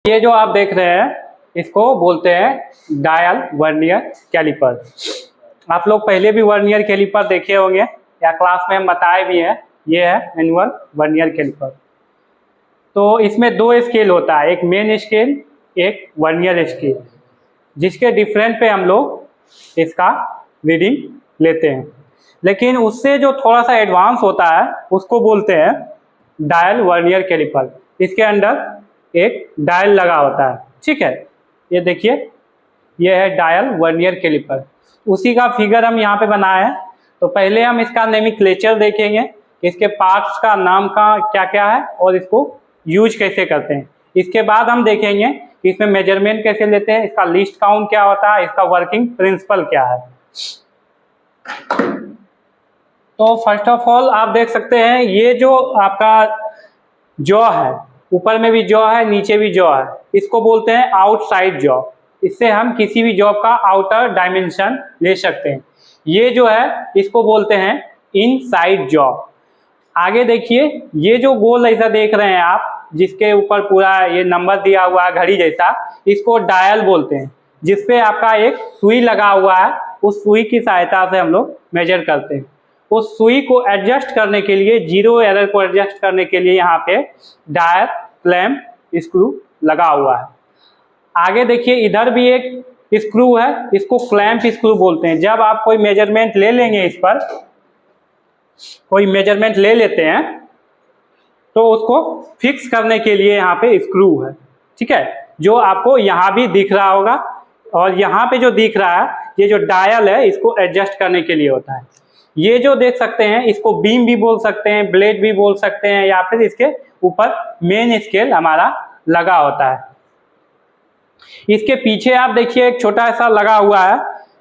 ये जो आप देख रहे हैं इसको बोलते हैं डायल वर्नियर कैलिपर। आप लोग पहले भी वर्नियर कैलिपर देखे होंगे या क्लास में हम बताए भी हैं। ये है मैनुअल वर्नियर कैलिपर। तो इसमें दो स्केल होता है, एक मेन स्केल, एक वर्नियर स्केल, जिसके डिफरेंट पे हम लोग इसका रीडिंग लेते हैं। लेकिन उससे जो थोड़ा सा एडवांस होता है उसको बोलते हैं डायल वर्नियर कैलिपर। इसके अंदर एक डायल लगा होता है, ठीक है। ये देखिए, ये है डायल वर्नियर कैलिपर। उसी का फिगर हम यहाँ पे बनाए हैं। तो पहले हम इसका नोमेनक्लेचर देखेंगे, इसके पार्ट्स का नाम का क्या क्या है और इसको यूज कैसे करते हैं। इसके बाद हम देखेंगे कि इसमें मेजरमेंट कैसे लेते हैं, इसका लिस्ट काउंट क्या होता है, इसका वर्किंग प्रिंसिपल क्या है। तो फर्स्ट ऑफ ऑल आप देख सकते हैं ये जो आपका जॉ है, ऊपर में भी जॉ है, नीचे भी जॉ है, इसको बोलते हैं आउटसाइड जॉ। इससे हम किसी भी जॉ का आउटर डायमेंशन ले सकते हैं। ये जो है इसको बोलते हैं इनसाइड जॉ। आगे देखिए, ये जो गोल ऐसा देख रहे हैं आप, जिसके ऊपर पूरा ये नंबर दिया हुआ है घड़ी जैसा, इसको डायल बोलते हैं। जिसपे आपका एक सुई लगा हुआ है, उस सुई की सहायता से हम लोग मेजर करते हैं। उस सुई को एडजस्ट करने के लिए, जीरो एरर को एडजस्ट करने के लिए यहाँ पे डायल क्लैंप स्क्रू लगा हुआ है। आगे देखिए, इधर भी एक स्क्रू है, इसको क्लैंप स्क्रू बोलते हैं। जब आप कोई मेजरमेंट ले लेंगे, इस पर कोई मेजरमेंट ले लेते हैं तो उसको फिक्स करने के लिए यहाँ पे स्क्रू है, ठीक है, जो आपको यहाँ भी दिख रहा होगा। और यहाँ पे जो दिख रहा है, ये जो डायल है, इसको एडजस्ट करने के लिए होता है। ये जो देख सकते हैं, इसको बीम भी बोल सकते हैं, ब्लेड भी बोल सकते हैं, या फिर इसके ऊपर मेन स्केल हमारा लगा होता है। इसके पीछे आप देखिए एक छोटा सा लगा हुआ है,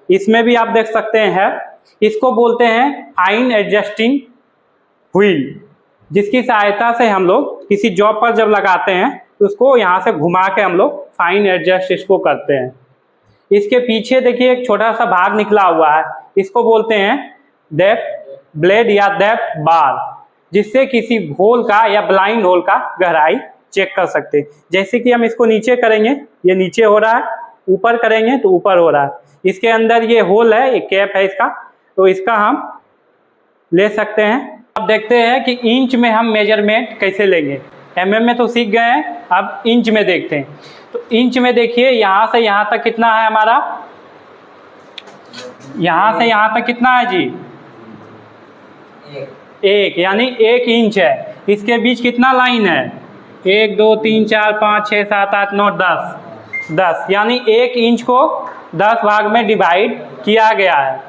इसमें भी आप देख सकते हैं, इसको बोलते हैं फाइन एडजस्टिंग व्हील, जिसकी सहायता से हम लोग किसी जॉब पर जब लगाते हैं तो उसको यहाँ से घुमा के हम लोग फाइन एडजस्ट इसको करते हैं। इसके पीछे देखिए एक छोटा सा भाग निकला हुआ है, इसको बोलते हैं डेप्थ ब्लेड या डेप्थ बार, जिससे किसी होल का या ब्लाइंड होल का गहराई चेक कर सकते हैं। जैसे कि हम इसको नीचे करेंगे, ये नीचे हो रहा है, ऊपर करेंगे तो ऊपर हो रहा है। इसके अंदर ये होल है, एक कैप है इसका, तो इसका हम ले सकते हैं। अब देखते हैं कि इंच में हम मेजरमेंट कैसे लेंगे। mm में तो सीख गए हैं, अब इंच में देखते हैं। तो इंच में देखिए, यहाँ से यहाँ तक कितना है हमारा, यहाँ से यहाँ तक कितना है जी, एक, यानी 1 इंच है। इसके बीच कितना लाइन है, 1 2 3 4 5 6 7 8 9 10, यानी 1 इंच को 10 भाग में डिवाइड किया गया है।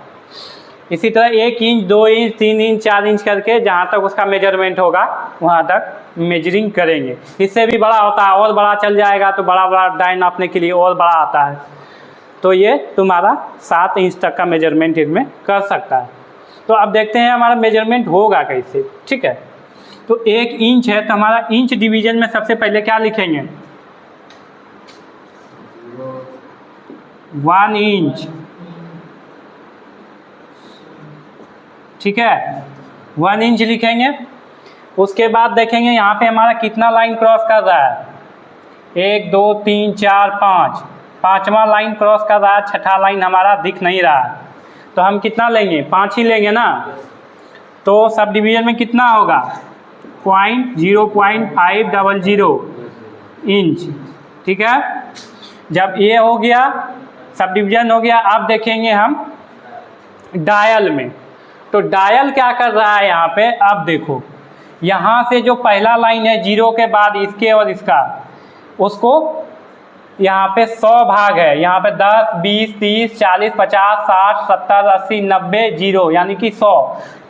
इसी तरह 1 इंच 2 इंच 3 इंच 4 इंच करके जहाँ तक उसका मेजरमेंट होगा वहाँ तक मेजरिंग करेंगे। इससे भी बड़ा होता है, और बड़ा चल जाएगा तो बड़ा बड़ा डाई नापने के लिए और बड़ा आता है। तो ये तुम्हारा 7 इंच तक का मेजरमेंट इसमें कर सकता है। तो अब देखते हैं हमारा मेजरमेंट होगा कैसे, ठीक है। तो 1 इंच है, तो हमारा इंच डिवीजन में सबसे पहले क्या लिखेंगे, 1 इंच, ठीक है, 1 इंच लिखेंगे। उसके बाद देखेंगे यहाँ पे हमारा कितना लाइन क्रॉस कर रहा है, 1 2 3 4 5, 5वां लाइन क्रॉस कर रहा है, 6ठा लाइन हमारा दिख नहीं रहा है। तो हम कितना लेंगे, 5 ही लेंगे ना। तो सब डिवीजन में कितना होगा, 0.500 इंच, ठीक है। जब ये हो गया, सब डिवीजन हो गया, अब देखेंगे हम डायल में। तो डायल क्या कर रहा है यहाँ पे, अब देखो, यहाँ से जो पहला लाइन है 0 के बाद इसके और इसका, उसको यहाँ पे 100 भाग है, यहाँ पे 10 20 30 40 50 60 70 80 90 0, यानी कि 100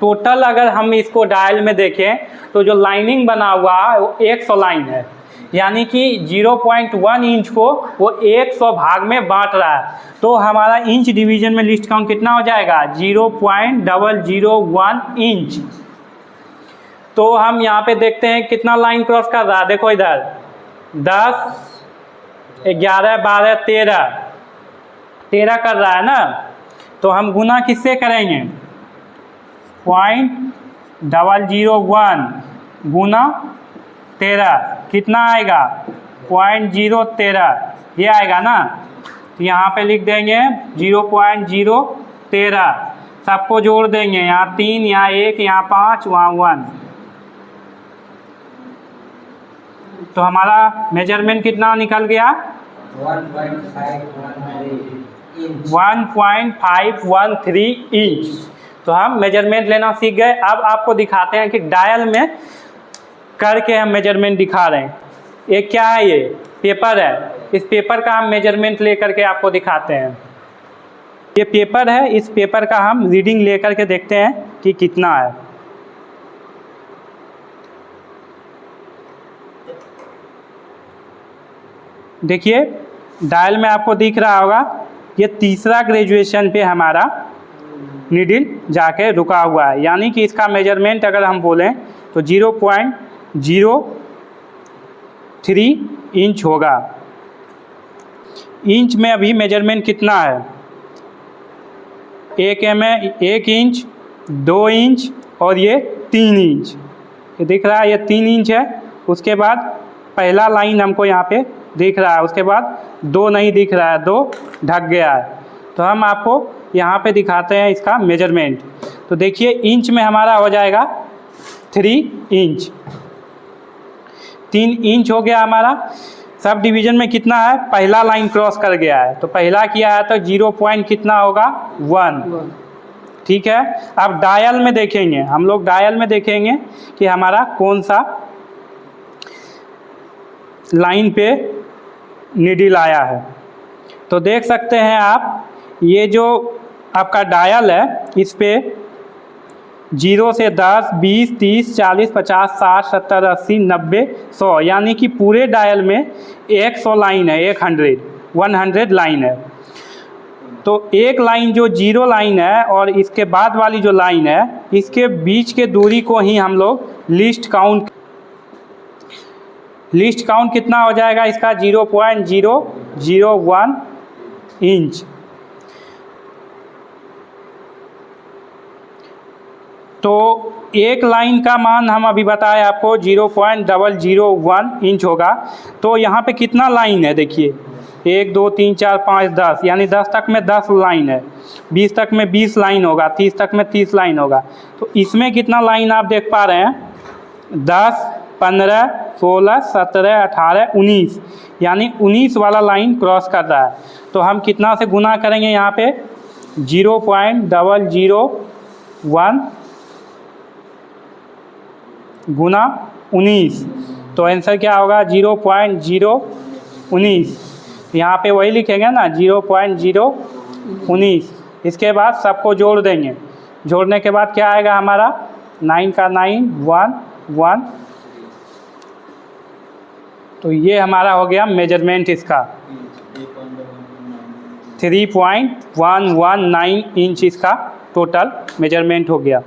टोटल। अगर हम इसको डायल में देखें तो जो लाइनिंग बना हुआ है वो 100 लाइन है, यानी कि 0.1 इंच को वो 100 भाग में बांट रहा है। तो हमारा इंच डिवीजन में लिस्ट काउंट कितना हो जाएगा, 0.001 इंच। तो हम यहाँ पे देखते हैं कितना लाइन क्रॉस कर रहा है, देखो इधर 10 11 12 13 कर रहा है ना। तो हम गुना किससे करेंगे, 0.001 गुना 13 कितना आएगा, 0.013 ये आएगा ना, तो यहाँ पे लिख देंगे 0.013, सबको जोड़ देंगे, यहाँ 3, यहाँ 1, यहाँ 5, वहाँ 1। तो हमारा मेजरमेंट कितना निकल गया? 1.513 इंच। तो हम मेजरमेंट लेना सीख गए। अब आपको दिखाते हैं कि डायल में करके हम मेजरमेंट दिखा रहे हैं। ये क्या है? ये पेपर है, इस पेपर का हम मेजरमेंट ले करके आपको दिखाते हैं। ये पेपर है, इस पेपर का हम रीडिंग ले करके देखते हैं कि कितना है। देखिए डायल में आपको दिख रहा होगा, ये तीसरा ग्रेजुएशन पे हमारा नीडल जाके रुका हुआ है, यानी कि इसका मेजरमेंट अगर हम बोलें तो 0.03 इंच होगा। इंच में अभी मेजरमेंट कितना है? 1 इंच, 2 इंच और ये 3 इंच। ये दिख रहा है, ये 3 इंच है। उसके बाद पहला लाइन हमको यहाँ पे दिख रहा है, उसके बाद 2 नहीं दिख रहा है, 2 ढक गया है। तो हम आपको यहाँ पे दिखाते हैं इसका मेजरमेंट। तो देखिए इंच में हमारा हो जाएगा 3 इंच, 3 इंच हो गया हमारा। सब डिवीज़न में कितना है? पहला लाइन क्रॉस कर गया है, तो पहला किया है तो 0 पॉइंट कितना होगा? 1। ठीक है। अब डायल में देखेंगे, हम लोग डायल में देखेंगे कि हमारा कौन सा लाइन पे नीडल आया है। तो देख सकते हैं आप, ये जो आपका डायल है इस पे 0 से 10, 20, 30, 40, 50, 60, 70, 80, 90, 100, यानी कि पूरे डायल में 100 लाइन है, 100 लाइन है। तो एक लाइन जो 0 लाइन है और इसके बाद वाली जो लाइन है, इसके बीच के दूरी को ही हम लोग लिस्ट काउंट कितना हो जाएगा इसका? 0.001 इंच। तो एक लाइन का मान हम अभी बताए आपको 0.001 इंच होगा। तो यहाँ पे कितना लाइन है? देखिए 1, 2, 3, 4, 5, 10, यानी 10 तक में 10 लाइन है, 20 तक में 20 लाइन होगा, 30 तक में 30 लाइन होगा। तो इसमें कितना लाइन आप देख पा रहे हैं? 10, 15, 16, 17, 18, 19, यानी 19 वाला लाइन क्रॉस कर रहा है। तो हम कितना से गुना करेंगे यहाँ पे? 0.001 गुना 19, तो आंसर क्या होगा? 0.019। यहाँ पे वही लिखेंगे ना, 0.019। इसके बाद सबको जोड़ देंगे, जोड़ने के बाद क्या आएगा हमारा? 9 का 9, 1, 1। तो ये हमारा हो गया मेजरमेंट इसका, 3.119 इंच इसका टोटल मेजरमेंट हो गया।